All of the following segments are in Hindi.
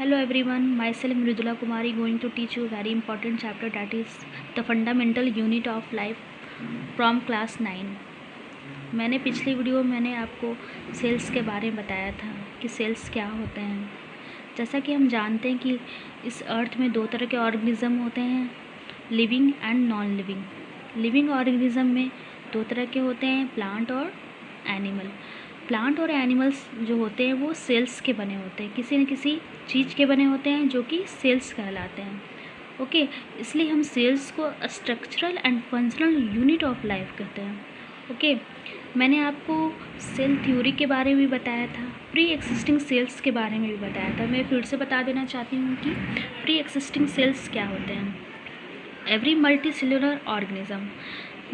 Hello everyone, myself Mridula Kumari going to teach you a very important chapter, that is the fundamental unit of life from class 9। मैंने पिछली वीडियो में मैंने आपको सेल्स के बारे में बताया था कि सेल्स क्या होते हैं। जैसा कि हम जानते हैं कि इस अर्थ में दो तरह के ऑर्गेनिज़म होते हैं, living and non living. Living organism में दो तरह के होते हैं, प्लांट और एनिमल। प्लांट और एनिमल्स जो होते हैं वो सेल्स के बने होते हैं, किसी न किसी चीज़ के बने होते हैं जो कि सेल्स कहलाते हैं। ओके, इसलिए हम सेल्स को structural and functional unit of life कहते हैं। ओके, मैंने आपको सेल थ्योरी के बारे में भी बताया था, प्री एक्सिस्टिंग सेल्स के बारे में भी बताया था। मैं फिर से बता देना चाहती हूँ कि प्री एक्सिस्टिंग सेल्स क्या होते हैं। एवरी मल्टी सेलुलर ऑर्गेनिज्म,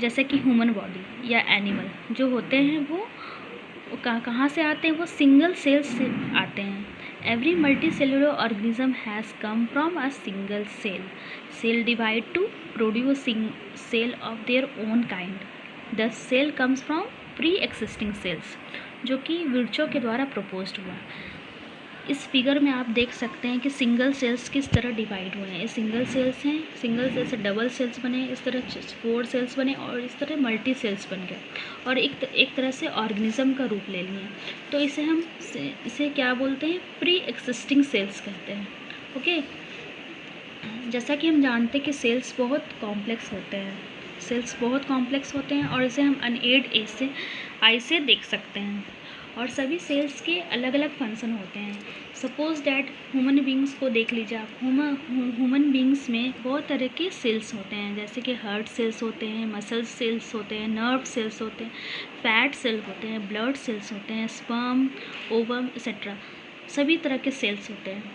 जैसे कि ह्यूमन बॉडी या एनिमल जो होते हैं वो कहाँ से आते हैं, वो सिंगल सेल्स से आते हैं। Every multicellular organism has come from a single cell. Cell divide to produce cell of their own kind. The cell comes from pre existing cells, जो कि विर्चो के द्वारा प्रपोज्ड हुआ। इस फिगर में आप देख सकते हैं कि सिंगल सेल्स किस तरह डिवाइड हुए हैं। ये सिंगल सेल्स हैं, सिंगल सेल से डबल सेल्स बने, इस तरह 4 सेल्स बने और इस तरह मल्टी सेल्स बन गए और एक तरह से ऑर्गेनिज्म का रूप ले लिए। तो इसे क्या बोलते हैं, प्री एक्सिस्टिंग सेल्स कहते हैं। ओके, जैसा कि हम जानते हैं कि सेल्स बहुत कॉम्प्लेक्स होते हैं, सेल्स बहुत कॉम्प्लेक्स होते हैं और इसे हम अनएड आई से देख सकते हैं। और सभी सेल्स के अलग अलग फंक्शन होते हैं। सपोज डैट ह्यूमन बींग्स को देख लीजिए आप। ह्यूमन बींग्स में बहुत तरह के सेल्स होते हैं, जैसे कि हार्ट सेल्स होते हैं, मसल सेल्स होते हैं, नर्व सेल्स होते हैं, फैट सेल होते हैं, ब्लड सेल्स होते हैं, स्पर्म, ओवम एक्सेट्रा। सभी तरह के सेल्स होते हैं,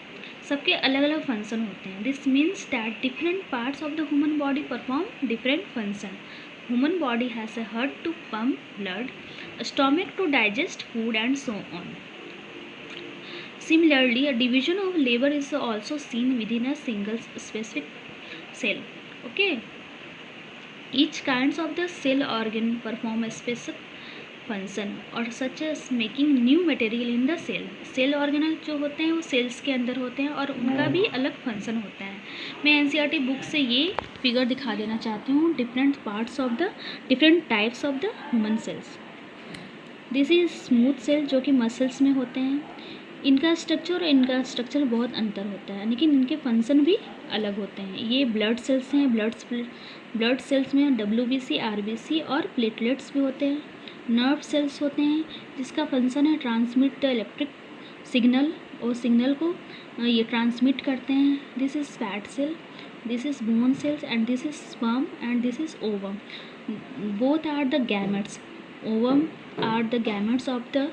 सबके अलग अलग फंक्शन होते हैं। This means that different parts of the human body perform different function. Human body has a heart to pump blood, a stomach to digest food, and so on. Similarly, a division of labor is also seen within a single specific cell. Okay, each kinds of the cell organ perform a specific function और such as making new material in the cell. Cell organelle जो होते हैं वो सेल्स के अंदर होते हैं और उनका भी अलग फंक्शन होता है। मैं एनसीईआरटी बुक से ये फिगर दिखा देना चाहती हूँ, different parts of the different types of the human cells. This is smooth cell जो कि मसल्स में होते हैं। इनका स्ट्रक्चर बहुत अंतर होता है, लेकिन इनके फंक्शन भी अलग होते हैं। ये ब्लड सेल्स हैं, ब्लड सेल्स में WBC, RBC और प्लेटलेट्स भी होते हैं। नर्व सेल्स होते हैं जिसका फंक्शन है ट्रांसमिट द इलेक्ट्रिक सिग्नल, और सिग्नल को ये ट्रांसमिट करते हैं। This is fat cell, this is bone cells and this is sperm and this is ovum. Both are the gametes. Ovum are the gametes of the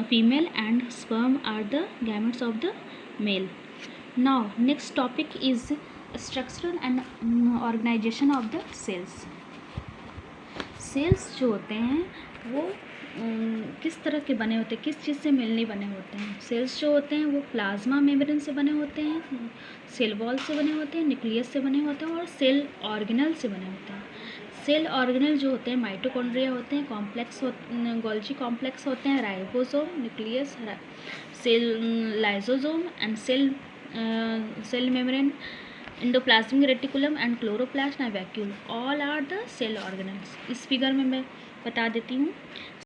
female and sperm are the gametes of the male. Now next topic is structure and organization of the cells. Cells जो होते हैं वो किस तरह के बने होते हैं, किस चीज़ से मिलने बने होते हैं। सेल्स जो होते हैं वो प्लाज्मा मेम्ब्रेन से बने होते हैं, सेल वॉल से बने होते हैं, न्यूक्लियस से बने होते हैं और सेल ऑर्गेनल से बने होते हैं। सेल ऑर्गेनल जो होते हैं माइटोकॉन्ड्रिया होते हैं, गोल्जी कॉम्प्लेक्स होते हैं, ribosome, nucleus, cell lysosome and cell membrane, endoplasmic reticulum and chloroplast and vacuole, all are the cell organelles. इस फिगर में मैं बता देती हूँ।